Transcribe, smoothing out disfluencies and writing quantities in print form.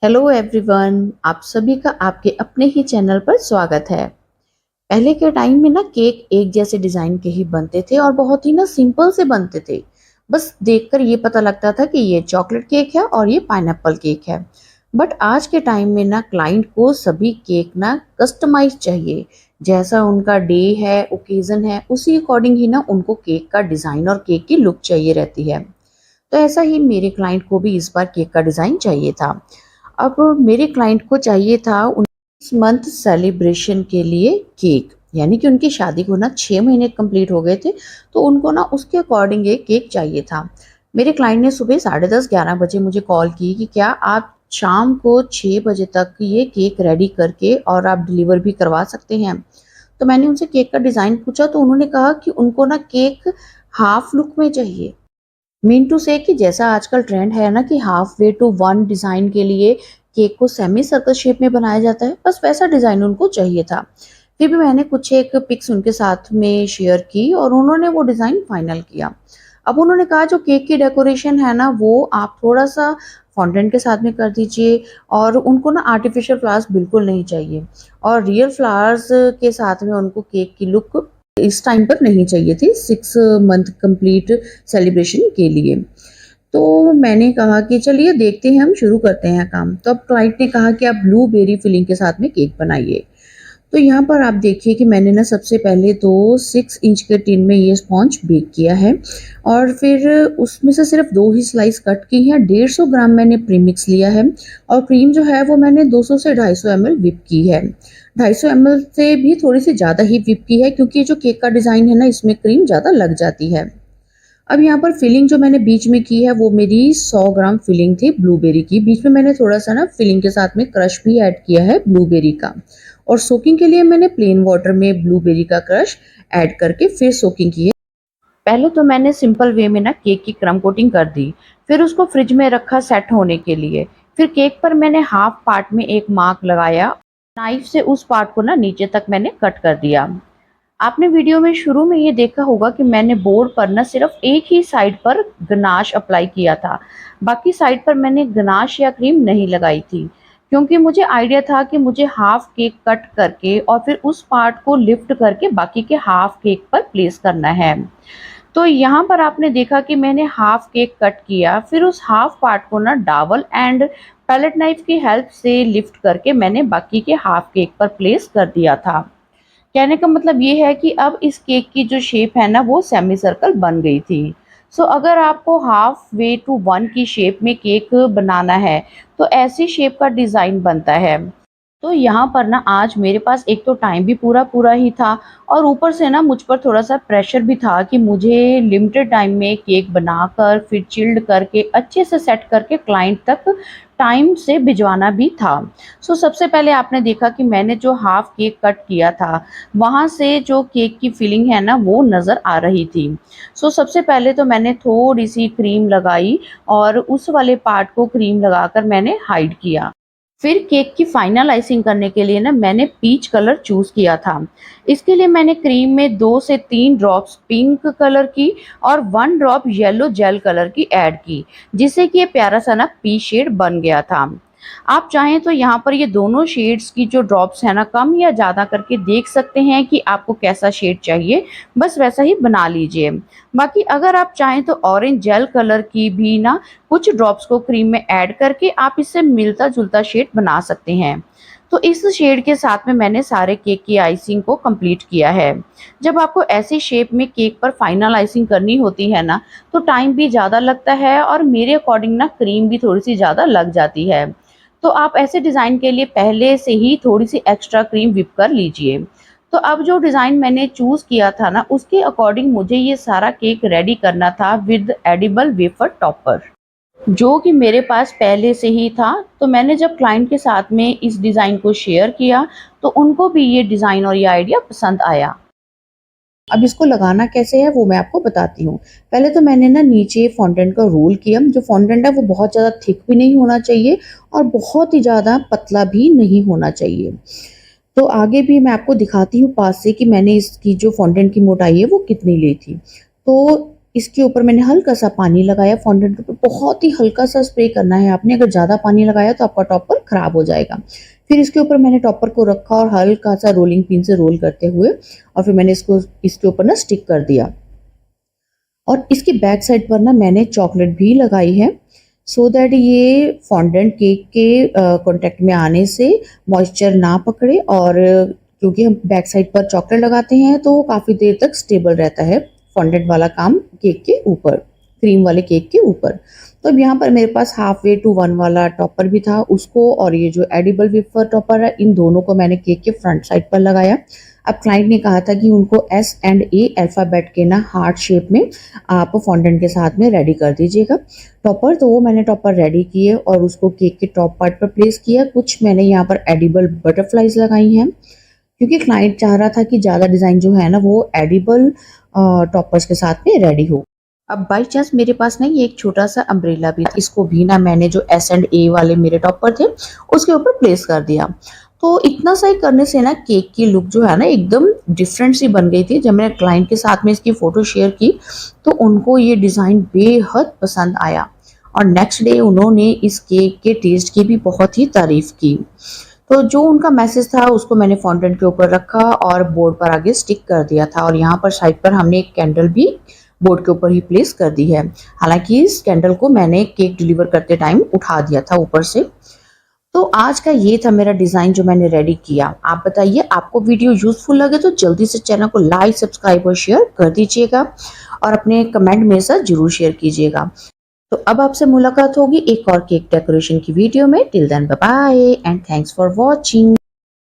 Hello everyone, आप सभी का आपके अपने ही चैनल पर स्वागत है। पहले के टाइम में ना केक एक जैसे डिजाइन के ही बनते थे और बहुत ही ना सिंपल से बनते थे। बस देखकर ये पता लगता था कि ये चॉकलेट केक है और ये पाइनएप्पल केक है। बट आज के टाइम में ना क्लाइंट को सभी केक ना कस्टमाइज चाहिए। जैसा उनका डे है, ओकेजन है, उसी अकॉर्डिंग ही ना उनको केक का डिजाइन और केक की लुक चाहिए रहती है। तो ऐसा ही मेरे क्लाइंट को भी इस बार केक का डिजाइन चाहिए था। अब मेरे क्लाइंट को चाहिए था 19 मंथ सेलिब्रेशन के लिए केक, यानी कि उनकी शादी को ना 6 महीने कंप्लीट हो गए थे, तो उनको ना उसके अकॉर्डिंग एक केक चाहिए था। मेरे क्लाइंट ने सुबह 10:30-11 बजे मुझे कॉल की कि क्या आप शाम को 6 बजे तक ये केक रेडी करके और आप डिलीवर भी करवा सकते हैं। तो मैंने उनसे केक का डिज़ाइन पूछा, तो उन्होंने कहा कि उनको ना केक हाफ लुक में चाहिए। मीन टू से कि जैसा आजकल ट्रेंड है ना कि half way to one design के लिए केक को सेमी सर्कल शेप में बनाया जाता है, बस वैसा डिज़ाइन उनको चाहिए था। फिर भी मैंने कुछ एक पिक्स उनके साथ में शेयर की और उन्होंने वो डिज़ाइन फाइनल किया। अब उन्होंने कहा जो केक की डेकोरेशन है ना वो आप थोड़ा-सा फॉन्डेंट के साथ में कर दीजिए, और उनको ना आर्टिफिशियल फ्लावर्स बिल्कुल नहीं चाहिए, और रियल फ्लावर्स के साथ में उनको केक की लुक इस टाइम पर नहीं चाहिए थी 6 मंथ कंप्लीट सेलिब्रेशन के लिए। तो मैंने कहा कि चलिए देखते हैं, हम शुरू करते हैं काम। तो अब क्लाइंट ने कहा कि आप ब्लूबेरी फिलिंग के साथ में केक बनाइए। तो यहाँ पर आप देखिए कि मैंने ना सबसे पहले तो 6 इंच के टिन में ये स्पॉन्ज बेक किया है, और फिर उसमें से सिर्फ 2 ही स्लाइस कट की हैं। 150 ग्राम मैंने प्रीमिक्स लिया है, और क्रीम जो है वो मैंने 200 से 250 ml व्हिप की है। 250 ml से भी थोड़ी सी ज़्यादा ही व्हिप की है, क्योंकि ये जो केक का डिज़ाइन है ना इसमें क्रीम ज़्यादा लग जाती है। अब यहाँ पर फिलिंग जो मैंने बीच में की है वो मेरी 100 ग्राम फिलिंग थी ब्लूबेरी की। बीच में मैंने थोड़ा सा ना फिलिंग के साथ में क्रश भी ऐड किया है ब्लूबेरी का, और सोकिंग के लिए मैंने प्लेन वाटर में ब्लूबेरी का क्रश ऐड करके फिर सोकिंग की है। पहले तो मैंने सिंपल वे में ना केक की क्रम कोटिंग कर दी, फिर उसको फ्रिज में रखा सेट होने के लिए। फिर केक पर मैंने हाफ पार्ट में एक मार्क लगाया, नाइफ से उस पार्ट को ना नीचे तक मैंने कट कर दिया। आपने वीडियो में शुरू में ये देखा होगा कि मैंने बोर्ड पर ना सिर्फ एक ही साइड पर गनाश अप्लाई किया था, बाकी साइड पर मैंने गनाश या क्रीम नहीं लगाई थी, क्योंकि मुझे आइडिया था कि मुझे हाफ केक कट करके और फिर उस पार्ट को लिफ्ट करके बाकी के हाफ केक पर प्लेस करना है। तो यहाँ पर आपने देखा कि मैंने हाफ केक कट किया, फिर उस हाफ पार्ट को ना डावल एंड पैलेट नाइफ की हेल्प से लिफ्ट करके मैंने बाकी के हाफ केक पर प्लेस कर दिया था। कहने का मतलब ये है कि अब इस केक की जो शेप है ना वो सेमी सर्कल बन गई थी। सो अगर आपको हाफ वे टू वन की शेप में केक बनाना है तो ऐसी शेप का डिज़ाइन बनता है। तो यहाँ पर ना आज मेरे पास एक तो टाइम भी पूरा ही था, और ऊपर से ना मुझ पर थोड़ा-सा प्रेशर भी था कि मुझे लिमिटेड टाइम में केक बनाकर फिर चिल्ड करके अच्छे से सेट करके क्लाइंट तक टाइम से भिजवाना भी था। सो सबसे पहले आपने देखा कि मैंने जो हाफ केक कट किया था, वहाँ से जो केक की फिलिंग है ना वो नज़र आ रही थी। सो सबसे पहले तो मैंने थोड़ी-सी क्रीम लगाई और उस वाले पार्ट को क्रीम लगाकर मैंने हाइड किया। फिर केक की फाइनल आइसिंग करने के लिए ना मैंने पीच कलर चूज़ किया था। इसके लिए मैंने क्रीम में 2 से 3 ड्रॉप्स पिंक कलर की और 1 ड्रॉप येलो जेल कलर की ऐड की, जिससे कि ये प्यारा सा ना पीच शेड बन गया था। आप चाहें तो यहाँ पर ये दोनों शेड्स की जो ड्रॉप्स है ना कम या ज़्यादा करके देख सकते हैं कि आपको कैसा शेड चाहिए, बस वैसा ही बना लीजिए। बाकी अगर आप चाहें तो ऑरेंज जेल कलर की भी ना कुछ ड्रॉप्स को क्रीम में ऐड करके आप इससे मिलता-जुलता शेड बना सकते हैं। तो इस शेड के साथ में मैंने सारे केक की आइसिंग को कंप्लीट किया है। जब आपको ऐसी शेप में केक पर फाइनल आइसिंग करनी होती है ना, तो टाइम भी ज़्यादा लगता है और मेरे अकॉर्डिंग ना क्रीम भी थोड़ी-सी ज़्यादा लग जाती है। तो आप ऐसे डिज़ाइन के लिए पहले से ही थोड़ी-सी एक्स्ट्रा क्रीम व्हिप कर लीजिए। तो अब जो डिज़ाइन मैंने चूज़ किया था ना, उसके अकॉर्डिंग मुझे ये सारा केक रेडी करना था विद एडिबल वेफर टॉपर, जो कि मेरे पास पहले से ही था। तो मैंने जब क्लाइंट के साथ में इस डिज़ाइन को शेयर किया, तो उनको भी ये डिज़ाइन और ये आइडिया पसंद आया। अब इसको लगाना कैसे है वो मैं आपको बताती हूँ। पहले तो मैंने ना नीचे फॉन्डेंट का रोल किया। जो फॉन्डेंट है वो बहुत ज़्यादा थिक भी नहीं होना चाहिए और बहुत ही ज़्यादा पतला भी नहीं होना चाहिए। तो आगे भी मैं आपको दिखाती हूँ पास से कि मैंने इसकी जो फॉन्डेंट की मोटाई है वो कितनी ली थी। तो इसके ऊपर मैंने हल्का सा पानी लगाया फॉन्डेंट के ऊपर, बहुत ही हल्का सा स्प्रे करना है आपने, अगर ज़्यादा पानी लगाया तो आपका टॉपर खराब हो जाएगा। फिर इसके ऊपर मैंने टॉपर को रखा और हल्का सा रोलिंग पिन से रोल करते हुए और फिर मैंने इसको इसके ऊपर ना स्टिक कर दिया। और इसकी बैक साइड पर ना मैंने चॉकलेट भी लगाई है, सो दैट ये फॉन्डेंट केक के कांटेक्ट में आने से मॉइस्चर ना पकड़े, और क्योंकि हम बैक साइड पर चॉकलेट लगाते हैं तो वो काफ़ी देर तक स्टेबल रहता है फॉन्डेंट वाला काम केक के ऊपर, क्रीम वाले केक के ऊपर। तो अब यहाँ पर मेरे पास हाफ वे टू वन वाला टॉपर भी था, उसको और ये जो एडिबल वेफर टॉपर है इन दोनों को मैंने केक के फ्रंट साइड पर लगाया। अब क्लाइंट ने कहा था कि उनको एस एंड ए अल्फ़ाबेट के ना हार्ट शेप में आप फॉन्डेंट के साथ में रेडी कर दीजिएगा टॉपर। तो वो मैंने टॉपर रेडी किए और उसको केक के टॉप पार्ट पर प्लेस किया। कुछ मैंने यहाँ पर एडिबल बटरफ्लाइज लगाई हैं क्योंकि क्लाइंट चाह रहा था कि ज़्यादा डिज़ाइन जो है ना वो एडिबल टॉपर्स के साथ में रेडी हो। अब बाई चांस मेरे पास ना ये एक छोटा सा अम्ब्रेला भी था, इसको भी ना मैंने जो एस एंड ए वाले मेरे टॉपर थे उसके ऊपर प्लेस कर दिया। तो इतना सा ही करने से ना केक की लुक जो है ना एकदम डिफरेंट सी बन गई थी। जब मैंने क्लाइंट के साथ में इसकी फ़ोटो शेयर की तो उनको ये डिज़ाइन बेहद पसंद आया और नेक्स्ट डे उन्होंने इस केक के टेस्ट की भी बहुत ही तारीफ़ की। तो जो उनका मैसेज था उसको मैंने फॉन्डेंट के ऊपर रखा और बोर्ड पर आगे स्टिक कर दिया था, और यहाँ पर साइड पर हमने एक कैंडल भी बोर्ड के ऊपर ही प्लेस कर दी है। हालांकि इस कैंडल को मैंने केक डिलीवर करते टाइम उठा दिया था ऊपर से। तो आज का ये था मेरा डिज़ाइन जो मैंने रेडी किया। आप बताइए आपको वीडियो यूजफुल लगे तो जल्दी से चैनल को लाइक, सब्सक्राइब और शेयर कर दीजिएगा और अपने कमेंट मेरे साथ जरूर शेयर कीजिएगा। तो अब आपसे मुलाकात होगी एक और केक डेकोरेशन की वीडियो में। Till then bye bye and thanks for watching.